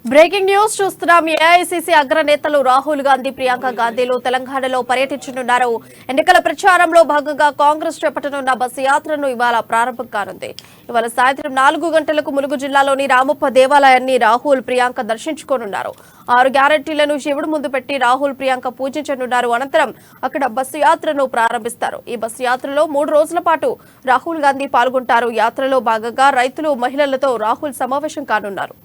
Breaking news చూస్తున్నాం. AICC అగ్రనేతలు Rahul Gandhi, Priyanka గాంధీలు తెలంగాణలో పర్యటించనున్నారు. ఎన్నికల ప్రచారంలో భాగంగా కాంగ్రెస్ చేపట్టనున్న బస్సు యాత్రను ఇవాళ ప్రారంభం కానుంది. ఇవాళ సాయంత్రం 4 గంటలకు ములుగు జిల్లాలోని రామప్ప దేవాలయాన్ని రాహుల్, ప్రియాంక దర్శించుకోనున్నారు. 6 గ్యారెంటీలను శివుడు ముందు పెట్టి రాహుల్, ప్రియాంక పూజించనున్నారు. అనంతరం అక్కడ బస్సు యాత్రను ప్రారంభిస్తారు. ఈ బస్సు యాత్రలో 3 రోజుల పాటు రాహుల్ గాంధీ పాల్గొంటారు. యాత్రలో భాగంగా రైతులు, మహిళలతో రాహుల్ సమావేశం కానున్నారు.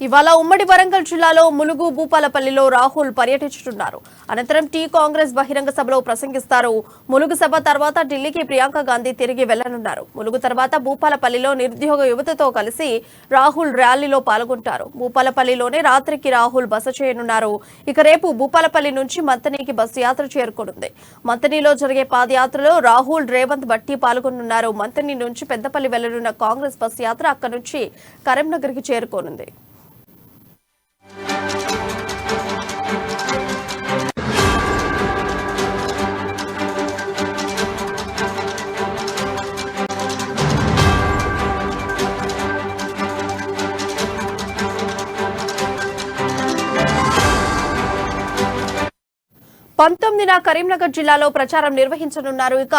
ఇవాళ ఉమ్మడి వరంగల్ జిల్లాలో ములుగు, భూపాలపల్లిలో రాహుల్ పర్యటించుతున్నారు. అనంతరం కాంగ్రెస్ బహిరంగ సభలో ప్రసంగిస్తారు. ములుగు సభ తర్వాత ఢిల్లీకి ప్రియాంక గాంధీ తిరిగి వెళ్లనున్నారు. ములుగు తర్వాత భూపాలపల్లిలో నిరుద్యోగ యువతతో కలిసి రాహుల్ ర్యాలీలో పాల్గొంటారు. భూపాలపల్లిలోనే రాత్రికి రాహుల్ బస చేయనున్నారు. ఇక రేపు భూపాలపల్లి నుంచి మంతనికి బస్సు యాత్ర చేరుకోనుంది. మంతనిలో జరిగే పాదయాత్రలో రాహుల్, రేవంత్ బట్టి పాల్గొనున్నారు. మంతని నుంచి పెద్దపల్లి వెళ్లనున్న కాంగ్రెస్ బస్సు యాత్ర అక్కడి నుంచి కరీంనగర్కి చేరుకోనుంది. కరీంనగర్ జిల్లాలో ప్రచారం నిర్వహించనున్నారు. ఇక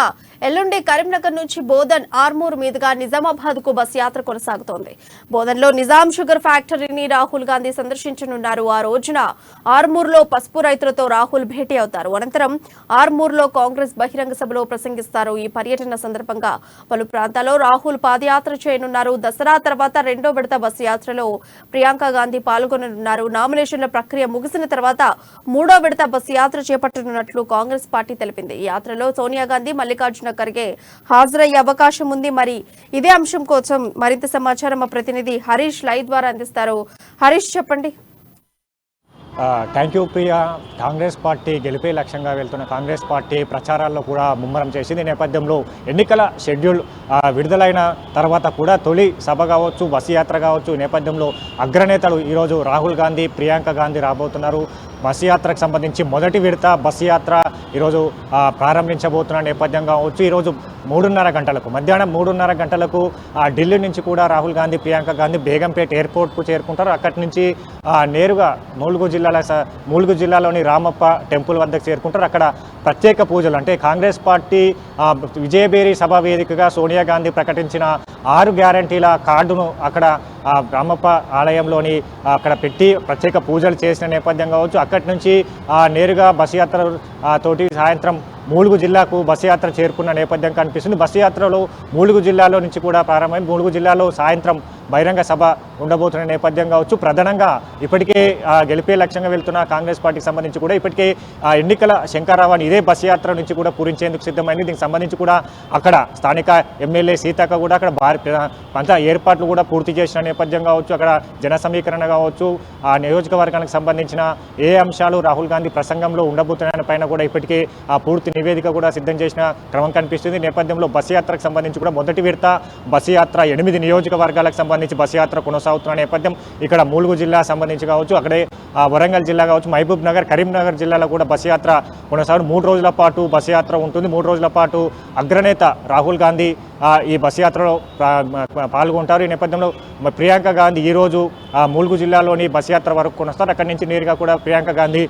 ఎల్లుండి కరీంనగర్ నుంచి బోధన్, ఆర్మూర్ మీదుగా నిజామాబాద్ కు బస్ యాత్ర కొనసాగుతోంది. బోధన్లో నిజాం షుగర్ ఫ్యాక్టరీని రాహుల్ గాంధీ సందర్శించనున్నారు. ఆ రోజున ఆర్మూర్లో పసుపు రైతులతో రాహుల్ భేటీ అవుతారు. అనంతరం ఆర్మూర్లో కాంగ్రెస్ బహిరంగ సభలో ప్రసంగిస్తారు. ఈ పర్యటన సందర్భంగా పలు ప్రాంతాల్లో రాహుల్ పాదయాత్ర చేయనున్నారు. దసరా తర్వాత 2వ విడత బస్సు యాత్రలో ప్రియాంక గాంధీ పాల్గొననున్నారు. నామినేషన్ల ప్రక్రియ ముగిసిన తర్వాత 3వ విడత బస్సు యాత్ర చేపట్టనున్నట్లు కాంగ్రెస్ పార్టీ తెలిపింది. ఈ యాత్రలో సోనియా గాంధీ, మల్లికార్జున ఖర్గే హాజరయ్యే అవకాశం ఉంది. మరి ఇదే అంశం కోసం మరింత సమాచారం మా ప్రతినిధి హరీష్ లైవ్ ద్వారా అందిస్తారు. హరీష్, చెప్పండి. Thank you Priya. Congress party గెలిపే లక్ష్యంగా వెళ్తున్న కాంగ్రెస్ పార్టీ ప్రచారాల్లో కూడా ముమ్మరం చేసింది. నేపథ్యంలో ఎన్నికల షెడ్యూల్ విడుదలైన తర్వాత కూడా తొలి సభ కావచ్చు, బస్సు యాత్ర కావచ్చు నేపథ్యంలో అగ్రనేతలు ఈరోజు రాహుల్ గాంధీ, ప్రియాంక గాంధీ రాబోతున్నారు. బస్సు యాత్రకు సంబంధించి మొదటి విడత బస్సు యాత్ర ఈరోజు ప్రారంభించబోతున్న నేపథ్యం కావచ్చు. ఈరోజు 3:30 గంటలకు, మధ్యాహ్నం 3:30 గంటలకు ఢిల్లీ నుంచి కూడా రాహుల్ గాంధీ, ప్రియాంక గాంధీ బేగంపేట ఎయిర్పోర్ట్కు చేరుకుంటారు. అక్కడి నుంచి నేరుగా ములుగు జిల్లాలోని రామప్ప టెంపుల్ వద్దకు చేరుకుంటారు. అక్కడ ప్రత్యేక పూజలు, అంటే కాంగ్రెస్ పార్టీ విజయబేరి సభ వేదికగా సోనియా గాంధీ ప్రకటించిన 6 గ్యారంటీల కార్డును అక్కడ రామప్ప ఆలయంలోని అక్కడ పెట్టి ప్రత్యేక పూజలు చేసిన నేపథ్యం కావచ్చు. అక్కడి నుంచి నేరుగా బస్సు యాత్ర తోటి సాయంత్రం ములుగు జిల్లాకు బస్సు యాత్ర చేరుకున్న నేపథ్యం కనిపిస్తుంది. బస్సు యాత్రలో ములుగు జిల్లాలో నుంచి కూడా ప్రారంభమై ములుగు జిల్లాలో సాయంత్రం బహిరంగ సభ ఉండబోతున్న నేపథ్యం కావచ్చు. ప్రధానంగా ఇప్పటికే గెలిపే లక్ష్యంగా వెళ్తున్న కాంగ్రెస్ పార్టీకి సంబంధించి కూడా ఇప్పటికే ఎన్నికల శంకరావాన్ని ఇదే బస్సు యాత్ర నుంచి కూడా పూరించేందుకు సిద్ధమైంది. దీనికి సంబంధించి కూడా అక్కడ స్థానిక ఎమ్మెల్యే సీతక్క కూడా అక్కడ పంత ఏర్పాట్లు కూడా పూర్తి చేసిన నేపథ్యం కావచ్చు. అక్కడ జన సమీకరణ కావచ్చు, ఆ నియోజకవర్గానికి సంబంధించిన ఏ అంశాలు రాహుల్ గాంధీ ప్రసంగంలో ఉండబోతున్న పైన కూడా ఇప్పటికే పూర్తి నివేదిక కూడా సిద్ధం చేసిన క్రమం కనిపిస్తుంది. నేపథ్యంలో బస్సు యాత్రకు సంబంధించి కూడా మొదటి విడత బస్సు యాత్ర 8 నియోజకవర్గాలకు సంబంధించి బస్సు యాత్ర కొనసాగుతున్న నేపథ్యం. ఇక్కడ ములుగు జిల్లా సంబంధించి కావచ్చు, అక్కడే వరంగల్ జిల్లా కావచ్చు, మహబూబ్ నగర్, కరీంనగర్ జిల్లాలో కూడా బస్సు యాత్ర కొనసాగు 3 రోజుల పాటు బస్సు యాత్ర ఉంటుంది. 3 రోజుల పాటు అగ్రనేత రాహుల్ గాంధీ ఈ బస్సు యాత్రలో పాల్గొంటారు. ఈ నేపథ్యంలో ప్రియాంక గాంధీ ఈరోజు ములుగు జిల్లాలోని బస్సు యాత్ర వరకు కొనస్తారు. అక్కడి నుంచి నేరుగా కూడా ప్రియాంక గాంధీ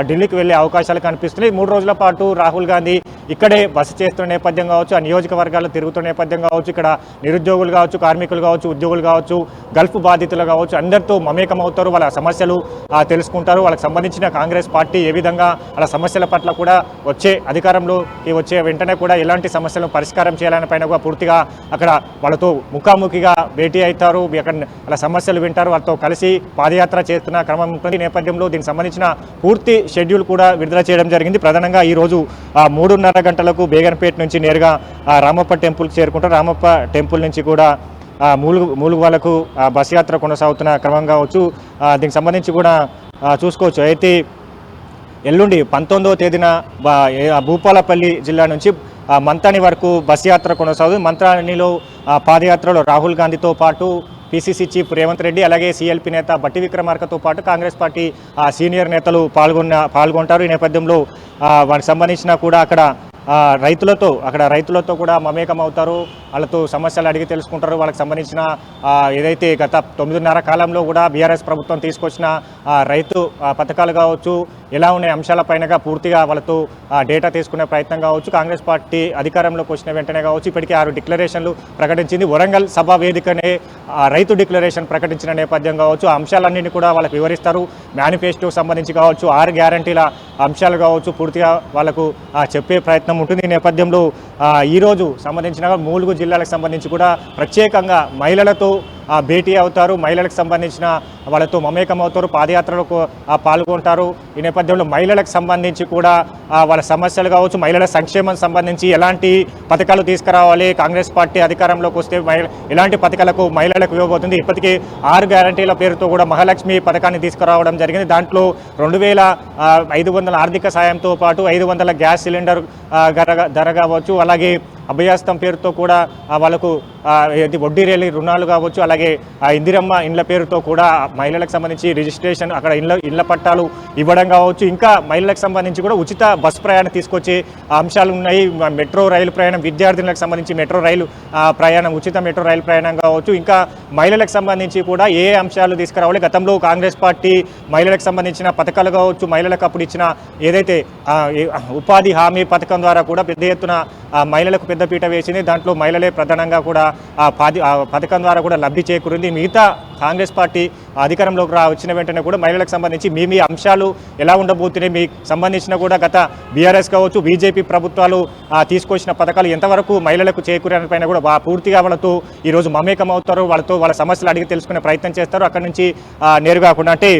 ఢిల్లీకి వెళ్లే అవకాశాలు కనిపిస్తున్నాయి. 3 రోజుల పాటు రాహుల్ గాంధీ ఇక్కడే బస చేస్తున్న నేపథ్యం కావచ్చు, ఆ నియోజకవర్గాల్లో తిరుగుతున్న నేపథ్యం కావచ్చు. ఇక్కడ నిరుద్యోగులు కావచ్చు, కార్మికులు కావచ్చు, ఉద్యోగులు కావచ్చు, గల్ఫ్ బాధితులు కావచ్చు, అందరితో మమేకమవుతారు. వాళ్ళ సమస్యలు తెలుసుకుంటారు. వాళ్ళకి సంబంధించిన కాంగ్రెస్ పార్టీ ఏ విధంగా వాళ్ళ సమస్యల పట్ల కూడా అధికారంలోకి వచ్చే వెంటనే కూడా ఎలాంటి సమస్యలను పరిష్కారం చేయాలని పైన కూడా పూర్తిగా అక్కడ వాళ్ళతో ముఖాముఖిగా భేటీ అవుతారు. అక్కడ వాళ్ళ సమస్యలు వింటారు. వాళ్ళతో కలిసి పాదయాత్ర చేస్తున్న క్రమం ఉంటుంది. నేపథ్యంలో దీనికి సంబంధించిన పూర్తి షెడ్యూల్ కూడా విడుదల చేయడం జరిగింది. ప్రధానంగా ఈరోజు 3:30 గంటలకు బేగంపేట నుంచి నేరుగా రామప్ప టెంపుల్కి చేరుకుంటారు. రామప్ప టెంపుల్ నుంచి కూడా ములుగు వాళ్ళకు బస్ యాత్ర కొనసాగుతున్న క్రమం కావచ్చు. దీనికి సంబంధించి కూడా చూసుకోవచ్చు. అయితే ఎల్లుండి 19వ తేదీన భూపాలపల్లి జిల్లా నుంచి మంతాని వరకు బస్ యాత్ర కొనసాగుతుంది. మంతానిలో పాదయాత్రలో రాహుల్ గాంధీతో పాటు పిసిసి చీఫ్ రేవంత్ రెడ్డి అలాగే సిఎల్పి నేత బట్టి విక్రమార్కతో పాటు కాంగ్రెస్ పార్టీ సీనియర్ నేతలు పాల్గొంటారు. ఈ నేపథ్యంలో వారికి సంబంధించిన కూడా అక్కడ రైతులతో కూడా మమేకం అవుతారు. వాళ్ళతో సమస్యలు అడిగి తెలుసుకుంటారు. వాళ్ళకి సంబంధించిన ఏదైతే గత 9.5 కాలంలో కూడా బీఆర్ఎస్ ప్రభుత్వం తీసుకొచ్చిన రైతు పథకాలు కావచ్చు, ఎలా ఉన్నాయి అంశాలపైనగా పూర్తిగా వాళ్ళతో డేటా తీసుకునే ప్రయత్నం కావచ్చు. కాంగ్రెస్ పార్టీ అధికారంలోకి వచ్చిన వెంటనే కావచ్చు ఇప్పటికీ 6 డిక్లరేషన్లు ప్రకటించింది. వరంగల్ సభ వేదికనే రైతు డిక్లరేషన్ ప్రకటించిన నేపథ్యం కావచ్చు. ఆ అంశాలన్నింటినీ కూడా వాళ్ళకి వివరిస్తారు. మేనిఫెస్టోకి సంబంధించి కావచ్చు, 6 గ్యారంటీల అంశాలు కావచ్చు పూర్తిగా వాళ్ళకు చెప్పే ప్రయత్నం ఉంటుంది. ఈ నేపథ్యంలో ఈరోజు సంబంధించిన 3 జిల్లాలకు సంబంధించి కూడా ప్రత్యేకంగా మహిళలతో భేటీ అవుతారు. మహిళలకు సంబంధించిన వాళ్ళతో మమేకం అవుతారు, పాదయాత్రలకు పాల్గొంటారు. ఈ నేపథ్యంలో మహిళలకు సంబంధించి కూడా వాళ్ళ సమస్యలు కావచ్చు, మహిళల సంక్షేమం సంబంధించి ఎలాంటి పథకాలు తీసుకురావాలి, కాంగ్రెస్ పార్టీ అధికారంలోకి వస్తే ఎలాంటి పథకాలకు మహిళలకు ఇవ్వబోతుంది. ఇప్పటికే 6 గ్యారంటీల పేరుతో కూడా మహాలక్ష్మి పథకాన్ని తీసుకురావడం జరిగింది. దాంట్లో 2500 ఆర్థిక సాయంతో పాటు 500 గ్యాస్ సిలిండర్ ధర కావచ్చు, అలాగే అభయాస్తం పేరుతో కూడా వాళ్ళకు వడ్డీ రేలి రుణాలు కావచ్చు, అలాగే ఇందిరమ్మ ఇండ్ల పేరుతో కూడా మహిళలకు సంబంధించి రిజిస్ట్రేషన్ అక్కడ ఇళ్ల పట్టాలు ఇవ్వడం కావచ్చు. ఇంకా మహిళలకు సంబంధించి కూడా ఉచిత బస్ ప్రయాణం తీసుకొచ్చే అంశాలు ఉన్నాయి. మెట్రో రైలు ప్రయాణం, విద్యార్థులకు సంబంధించి మెట్రో రైలు ప్రయాణం, ఉచిత మెట్రో రైలు ప్రయాణం కావచ్చు. ఇంకా మహిళలకు సంబంధించి కూడా ఏ అంశాలు తీసుకురావాలి. గతంలో కాంగ్రెస్ పార్టీ మహిళలకు సంబంధించిన పథకాలు కావచ్చు, మహిళలకు అప్పుడు ఇచ్చిన ఏదైతే ఉపాధి హామీ పథకం ద్వారా కూడా పెద్ద ఎత్తున మహిళలకు పెద్దపీట వేసింది. దాంట్లో మహిళలే ప్రధానంగా కూడా పథకం ద్వారా కూడా లబ్ధి చేకూరింది. మిగతా కాంగ్రెస్ పార్టీ అధికారంలోకి వచ్చిన వెంటనే కూడా మహిళలకు సంబంధించి మీ అంశాలు ఎలా ఉండబోతున్నాయి, మీకు సంబంధించిన కూడా గత బీఆర్ఎస్ కావచ్చు, బీజేపీ ప్రభుత్వాలు తీసుకొచ్చిన పథకాలు ఎంతవరకు మహిళలకు చేకూరని పైన కూడా పూర్తిగా వాళ్ళతో ఈరోజు మమేకం అవుతారు. వాళ్ళ సమస్యలు అడిగి తెలుసుకునే ప్రయత్నం చేస్తారు. అక్కడి నుంచి నేరుగా కాకుండా అంటే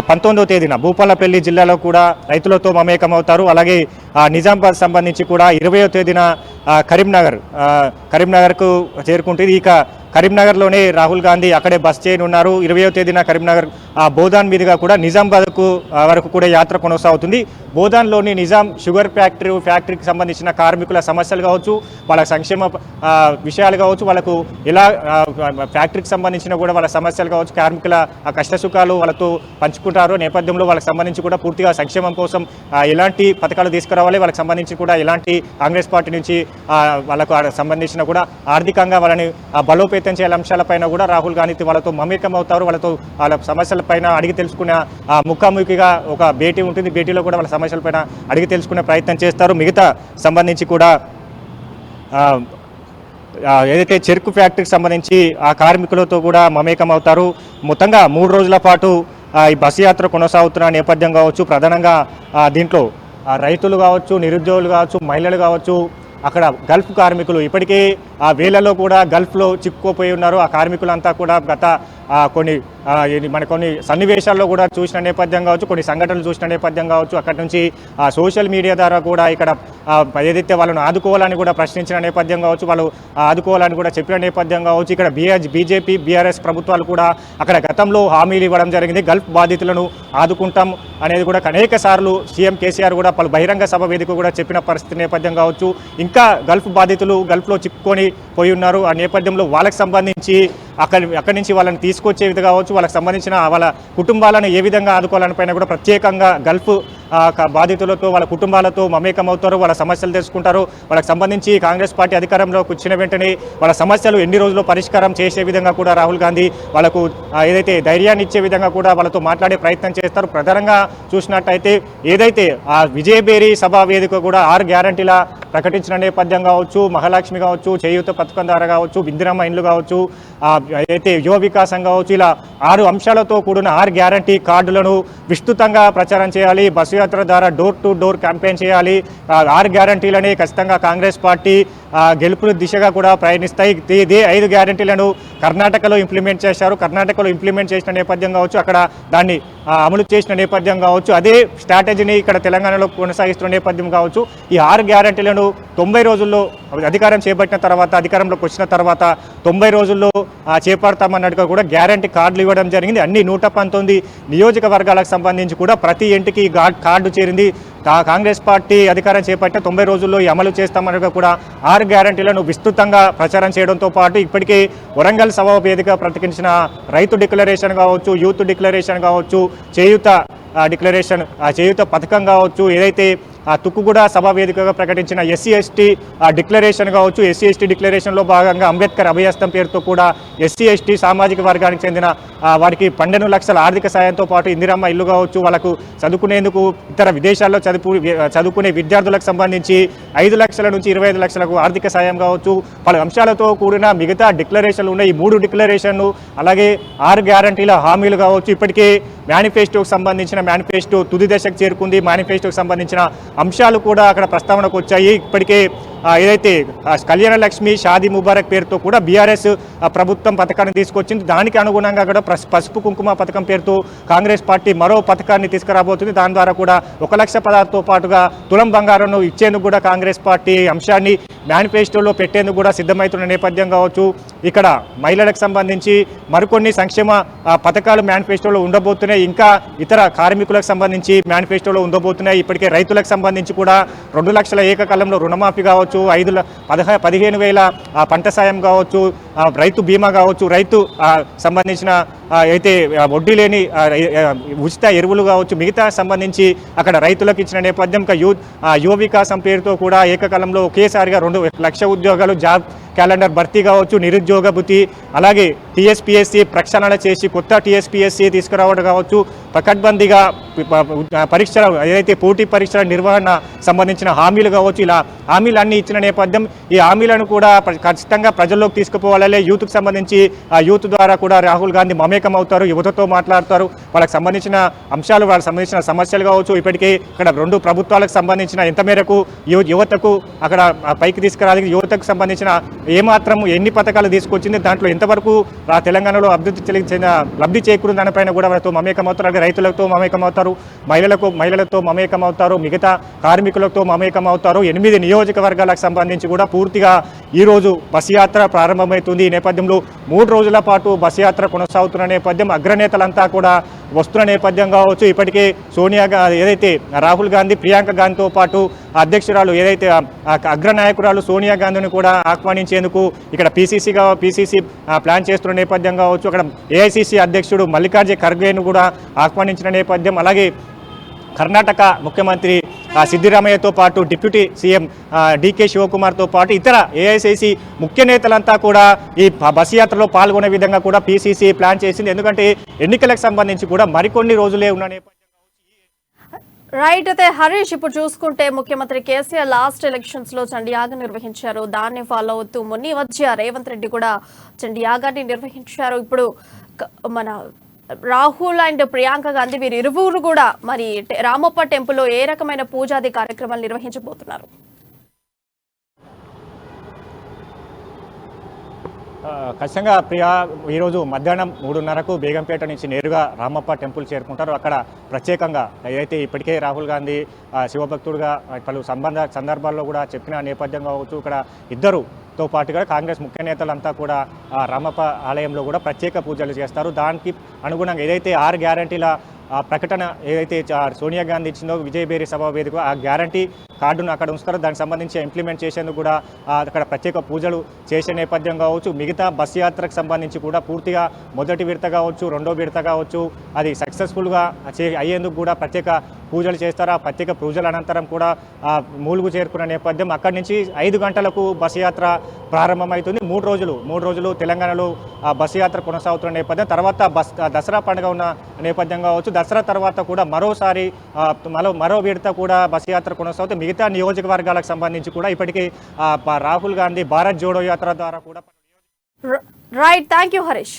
19వ తేదీన భూపాలపల్లి జిల్లాలో కూడా రైతులతో మమేకం అవుతారు. అలాగే నిజామాబాద్ సంబంధించి కూడా 20వ తేదీన కరీంనగర్కు చేరుకుంటుంది. ఇక కరీంనగర్లోనే రాహుల్ గాంధీ అక్కడే బస్ చేయనున్నారు. 20వ తేదీన కరీంనగర్ బోధాన్ మీదుగా కూడా నిజామాబాద్కు వరకు కూడా యాత్ర కొనసాగుతుంది. బోధాన్లోని నిజాం షుగర్ ఫ్యాక్టరీకి సంబంధించిన కార్మికుల సమస్యలు కావచ్చు, వాళ్ళ సంక్షేమ విషయాలు కావచ్చు, వాళ్ళకు ఎలా ఫ్యాక్టరీకి సంబంధించిన కూడా వాళ్ళ సమస్యలు కావచ్చు, కార్మికుల కష్టసుఖాలు వాళ్ళతో పంచుకుంటారు. నేపథ్యంలో వాళ్ళకి సంబంధించి కూడా పూర్తిగా సంక్షేమం కోసం ఎలాంటి పథకాలు తీసుకురావాలి, వాళ్ళకి సంబంధించి కూడా ఎలాంటి కాంగ్రెస్ పార్టీ నుంచి వాళ్ళకు సంబంధించిన కూడా ఆర్థికంగా వాళ్ళని బలోపేతం చేయాల అంశాలపైన కూడా రాహుల్ గాంధీ వాళ్ళతో మమేకం అవుతారు. వాళ్ళ సమస్యలపైన అడిగి తెలుసుకునే ముఖాముఖిగా ఒక భేటీ ఉంటుంది. భేటీలో కూడా వాళ్ళ సమస్యలపైన అడిగి తెలుసుకునే ప్రయత్నం చేస్తారు. మిగతా సంబంధించి కూడా ఏదైతే చెరుకు ఫ్యాక్టరీకి సంబంధించి ఆ కార్మికులతో కూడా మమేకం అవుతారు. మొత్తంగా 3 రోజుల పాటు ఈ బస్సు యాత్ర కొనసాగుతున్న నేపథ్యం కావచ్చు. ప్రధానంగా దీంట్లో రైతులు కావచ్చు, నిరుద్యోగులు కావచ్చు, మహిళలు కావచ్చు, అక్కడ గల్ఫ్ కార్మికులు ఇప్పటికే ఆ వేళల్లో కూడా గల్ఫ్లో చిక్కుకుపోయి ఉన్నారు. ఆ కార్మికులంతా కూడా గత కొన్ని సన్నివేశాల్లో కూడా చూసిన నేపథ్యం కావచ్చు, కొన్ని సంఘటనలు చూసిన నేపథ్యం కావచ్చు. అక్కడి నుంచి సోషల్ మీడియా ద్వారా కూడా ఇక్కడ ఏదైతే వాళ్ళను ఆదుకోవాలని కూడా ప్రశ్నించిన నేపథ్యం కావచ్చు, వాళ్ళు ఆదుకోవాలని కూడా చెప్పిన నేపథ్యం కావచ్చు. ఇక్కడ బీజేపీ బీఆర్ఎస్ ప్రభుత్వాలు కూడా అక్కడ గతంలో హామీలు ఇవ్వడం జరిగింది. గల్ఫ్ బాధితులను ఆదుకుంటాం అనేది కూడా అనేక సార్లు సీఎం కేసీఆర్ కూడా పలు బహిరంగ సభ వేదిక కూడా చెప్పిన పరిస్థితి నేపథ్యం కావచ్చు. ఇంకా గల్ఫ్ బాధితులు గల్ఫ్లో చిక్కుకొని పోయి ఉన్నారు. ఆ నేపథ్యంలో వాళ్ళకి సంబంధించి అక్కడి నుంచి వాళ్ళని తీసుకొచ్చే విధంగా కావచ్చు, వాళ్ళకి సంబంధించిన వాళ్ళ కుటుంబాలను ఏ విధంగా ఆదుకోవాలని పైన కూడా ప్రత్యేకంగా గల్ఫ్ బాధితులతో వాళ్ళ కుటుంబాలతో మమేకం అవుతారు. వాళ్ళ సమస్యలు తెలుసుకుంటారు. వాళ్ళకి సంబంధించి కాంగ్రెస్ పార్టీ అధికారంలోకి వచ్చిన వెంటనే వాళ్ళ సమస్యలు ఎన్ని రోజుల్లో పరిష్కారం చేసే విధంగా కూడా రాహుల్ గాంధీ వాళ్ళకు ఏదైతే ధైర్యాన్ని ఇచ్చే విధంగా కూడా వాళ్ళతో మాట్లాడే ప్రయత్నం చేస్తారు. ప్రధానంగా చూసినట్టయితే ఏదైతే ఆ విజయబేరి సభా వేదిక కూడా 6 గ్యారంటీల ప్రకటించిన నేపథ్యం కావచ్చు, మహాలక్ష్మి కావచ్చు, చేయూత పథకం ద్వారా కావచ్చు, ఇందిరమ్మ ఇండ్లు కావచ్చు, అయితే యువ వికాసం కావచ్చు, ఇలా 6 అంశాలతో కూడిన 6 గ్యారంటీ కార్డులను విస్తృతంగా ప్రచారం చేయాలి. బస్సు యాత్ర ద్వారా డోర్ టు డోర్ క్యాంపెయిన్ చేయాలి. 6 గ్యారంటీలని ఖచ్చితంగా కాంగ్రెస్ పార్టీ గెలుపు దిశగా కూడా ప్రయాణిస్తాయి. ఇదే 5 గ్యారంటీలను కర్ణాటకలో ఇంప్లిమెంట్ చేశారు. కర్ణాటకలో ఇంప్లిమెంట్ చేసిన నేపథ్యం కావచ్చు, అక్కడ దాన్ని అమలు చేసిన నేపథ్యం కావచ్చు, అదే స్ట్రాటజీని ఇక్కడ తెలంగాణలో కొనసాగిస్తున్న నేపథ్యం కావచ్చు. ఈ 6 గ్యారంటీలను 90 రోజుల్లో అధికారం చేపట్టిన తర్వాత, అధికారంలోకి వచ్చిన తర్వాత 90 రోజుల్లో చేపడతామన్నట్టుగా కూడా గ్యారంటీ కార్డులు ఇవ్వడం జరిగింది. అన్ని 119 నియోజకవర్గాలకు సంబంధించి కూడా ప్రతి ఇంటికి కార్డు చేరింది. కాంగ్రెస్ పార్టీ అధికారం చేపట్టిన 90 రోజుల్లో ఈ అమలు చేస్తామనగా కూడా 6 గ్యారంటీలను విస్తృతంగా ప్రచారం చేయడంతో పాటు ఇప్పటికీ వరంగల్ సభ వేదిక ప్రకటించిన రైతు డిక్లరేషన్ కావచ్చు, యూత్ డిక్లరేషన్ కావచ్చు, చేయూత డిక్లరేషన్, చేయూత పథకం కావచ్చు, ఏదైతే తుక్కుగూడ సభా వేదికగా ప్రకటించిన ఎస్సీ ఎస్టీ డిక్లరేషన్ కావచ్చు, ఎస్సీ ఎస్టీ డిక్లరేషన్లో భాగంగా అంబేద్కర్ అభయస్థం పేరుతో కూడా ఎస్సీ ఎస్టీ సామాజిక వర్గానికి చెందిన వారికి 12 లక్షల ఆర్థిక సాయంతో పాటు ఇందిరమ్మ ఇల్లు కావచ్చు, వాళ్ళకు చదువుకునేందుకు ఇతర విదేశాల్లో చదువుకునే విద్యార్థులకు సంబంధించి 5 లక్షల నుంచి 25 లక్షలకు ఆర్థిక సాయం కావచ్చు, పలు అంశాలతో కూడిన మిగతా డిక్లరేషన్లు ఉన్నాయి. ఈ 3 డిక్లరేషన్లు అలాగే 6 గ్యారంటీల హామీలు కావచ్చు, ఇప్పటికే మేనిఫెస్టోకి సంబంధించిన మేనిఫెస్టో తుది దశకు చేరుకుంది. మేనిఫెస్టోకి సంబంధించిన అంశాలు కూడా అక్కడ ప్రస్తావనకు వచ్చాయి. ఇప్పటికే ఏదైతే కళ్యాణ లక్ష్మి షాదీ ముబారక్ పేరుతో కూడా బీఆర్ఎస్ ప్రభుత్వం పథకాన్ని తీసుకొచ్చింది. దానికి అనుగుణంగా కూడా పసుపు కుంకుమ పథకం పేరుతో కాంగ్రెస్ పార్టీ మరో పథకాన్ని తీసుకురాబోతుంది. దాని ద్వారా కూడా 1 లక్ష పదార్థంతో పాటుగా తులం బంగారంను ఇచ్చేందుకు కూడా కాంగ్రెస్ పార్టీ అంశాన్ని మేనిఫెస్టోలో పెట్టేందుకు కూడా సిద్ధమవుతున్న నేపథ్యం కావచ్చు. ఇక్కడ మహిళలకు సంబంధించి మరికొన్ని సంక్షేమ పథకాలు మేనిఫెస్టోలో ఉండబోతున్నాయి. ఇంకా ఇతర కార్మికులకు సంబంధించి మేనిఫెస్టోలో ఉండబోతున్నాయి. ఇప్పటికే రైతులకు సంబంధించి కూడా 2 లక్షల ఏకకాలంలో రుణమాఫీ కావచ్చు, 15,000 పంట సాయం కావచ్చు, రైతు బీమా కావచ్చు, రైతు సంబంధించిన అయితే వడ్డీ లేని ఉచిత ఎరువులు కావచ్చు, మిగతా సంబంధించి అక్కడ రైతులకు ఇచ్చిన నేపథ్యం. యువ వికాసం పేరుతో కూడా ఏకకాలంలో ఒకేసారిగా 2 లక్ష ఉద్యోగాలు, జాబ్ క్యాలెండర్ భర్తీ కావచ్చు, నిరుద్యోగ భృతి, అలాగే టీఎస్పీఎస్సీ ప్రక్షాళన చేసి కొత్త టీఎస్పీఎస్సీ తీసుకురావడం కావచ్చు, పకడ్బందీగా పరీక్షల ఏదైతే పోటీ పరీక్షల నిర్వహణ సంబంధించిన హామీలు కావచ్చు, ఇలా హామీలన్నీ ఇచ్చిన నేపథ్యం. ఈ హామీలను కూడా ఖచ్చితంగా ప్రజల్లోకి తీసుకుపోవాలే. యూత్కి సంబంధించి యూత్ ద్వారా కూడా రాహుల్ గాంధీ మమేకం అవుతారు, యువతతో మాట్లాడతారు. వాళ్ళకి సంబంధించిన అంశాలు, వాళ్ళకి సంబంధించిన సమస్యలు కావచ్చు, ఇప్పటికే ఇక్కడ 2 ప్రభుత్వాలకు సంబంధించిన ఎంత మేరకు యువతకు అక్కడ పైకి తీసుకురాలి, యువతకు సంబంధించిన ఏమాత్రం ఎన్ని పథకాలు తీసుకొచ్చింది, దాంట్లో ఎంతవరకు తెలంగాణలో లబ్ధి చేకూరు దానిపైన కూడా వాళ్ళతో మమేకం అవుతారు. అలాగే రైతులతో మమేకం అవుతారు, మహిళలతో మమేకం అవుతారు, మిగతా కార్మికులతో మమేకం అవుతారు. 8 నియోజకవర్గాలకు సంబంధించి కూడా పూర్తిగా ఈరోజు బస్ యాత్ర ప్రారంభమవుతుంది. ఈ నేపథ్యంలో 3 రోజుల పాటు బస్ యాత్ర కొనసాగుతున్న నేపథ్యం. అగ్రనేతలంతా కూడా వస్తున్న నేపథ్యం కావచ్చు. ఇప్పటికే సోనియా ఏదైతే రాహుల్ గాంధీ, ప్రియాంక గాంధీతో పాటు అధ్యక్షురాలు ఏదైతే అగ్రనాయకురాలు సోనియా గాంధీని కూడా ఆహ్వానించేందుకు ఇక్కడ పీసీసీ ప్లాన్ చేస్తున్న నేపథ్యం కావచ్చు. అక్కడ ఏఐసీసీ అధ్యక్షుడు మల్లికార్జున ఖర్గేను కూడా ఆహ్వానించిన నేపథ్యం. అలాగే కర్ణాటక ముఖ్యమంత్రి సిద్దిరామయ్యతో పాటు డిప్యూటీ సీఎం డీకే శివకుమార్తో పాటు ఇతర ఏఐసీసీ ముఖ్య నేతలంతా కూడా ఈ బస్ యాత్రలో పాల్గొనే విధంగా కూడా పీసీసీ ప్లాన్ చేసింది. ఎందుకంటే ఎన్నికలకు సంబంధించి కూడా మరికొన్ని రోజులే ఉన్న నేపథ్యం. రైట్. అయితే హరీష్, ఇప్పుడు చూసుకుంటే ముఖ్యమంత్రి కేసీఆర్ లాస్ట్ ఎలక్షన్స్ లో చండీయాగం నిర్వహించారు. దాన్ని ఫాలో అవుతూ మొన్న వచ్చి రేవంత్ రెడ్డి కూడా చండీయాగాన్ని నిర్వహించారు. ఇప్పుడు మన రాహుల్ అండ్ ప్రియాంక గాంధీ వీరు ఇరువురు కూడా మరి రామప్ప టెంపుల్లో ఏ రకమైన పూజాది కార్యక్రమాలు నిర్వహించబోతున్నారు? ఖచ్చితంగా ప్రియా ఈరోజు మధ్యాహ్నం 3:30కు బేగంపేట నుంచి నేరుగా రామప్ప టెంపుల్ చేరుకుంటారు. అక్కడ ప్రత్యేకంగా ఏదైతే ఇప్పటికే రాహుల్ గాంధీ శివభక్తుడుగా పలు సందర్భాల్లో కూడా చెప్పిన నేపథ్యం కావచ్చు, ఇక్కడ ఇద్దరుతో పాటుగా కాంగ్రెస్ ముఖ్య నేతలంతా కూడా రామప్ప ఆలయంలో కూడా ప్రత్యేక పూజలు చేస్తారు. దానికి అనుగుణంగా ఏదైతే 6 గ్యారంటీల ప్రకటన ఏదైతే సోనియా గాంధీ ఇచ్చిందో విజయబేరి సభా వేదిక, ఆ గ్యారంటీ కార్డును అక్కడ ఉంచుతారో దానికి సంబంధించి ఇంప్లిమెంట్ చేసేందుకు కూడా అక్కడ ప్రత్యేక పూజలు చేసే నేపథ్యం కావచ్చు. మిగతా బస్ యాత్రకు సంబంధించి కూడా పూర్తిగా మొదటి విడత కావచ్చు, 2వ విడత కావచ్చు, అది సక్సెస్ఫుల్గా అయ్యేందుకు కూడా ప్రత్యేక పూజలు చేస్తారు. ఆ ప్రత్యేక పూజల అనంతరం కూడా మూలుగు చేరుకున్న నేపథ్యం. అక్కడి నుంచి 5 గంటలకు బస్ యాత్ర ప్రారంభమవుతుంది. 3 రోజులు తెలంగాణలో బస్ యాత్ర కొనసాగుతున్న నేపథ్యం. తర్వాత దసరా పండుగ ఉన్న నేపథ్యం కావచ్చు. దసరా తర్వాత కూడా మరోసారి మరో విడత కూడా బస్ యాత్ర కొనసాగుతుంది. మిగతా నియోజకవర్గాలకు సంబంధించి కూడా ఇప్పటికీ రాహుల్ గాంధీ భారత్ జోడో యాత్ర ద్వారా కూడా. రైట్. Thank you Harish.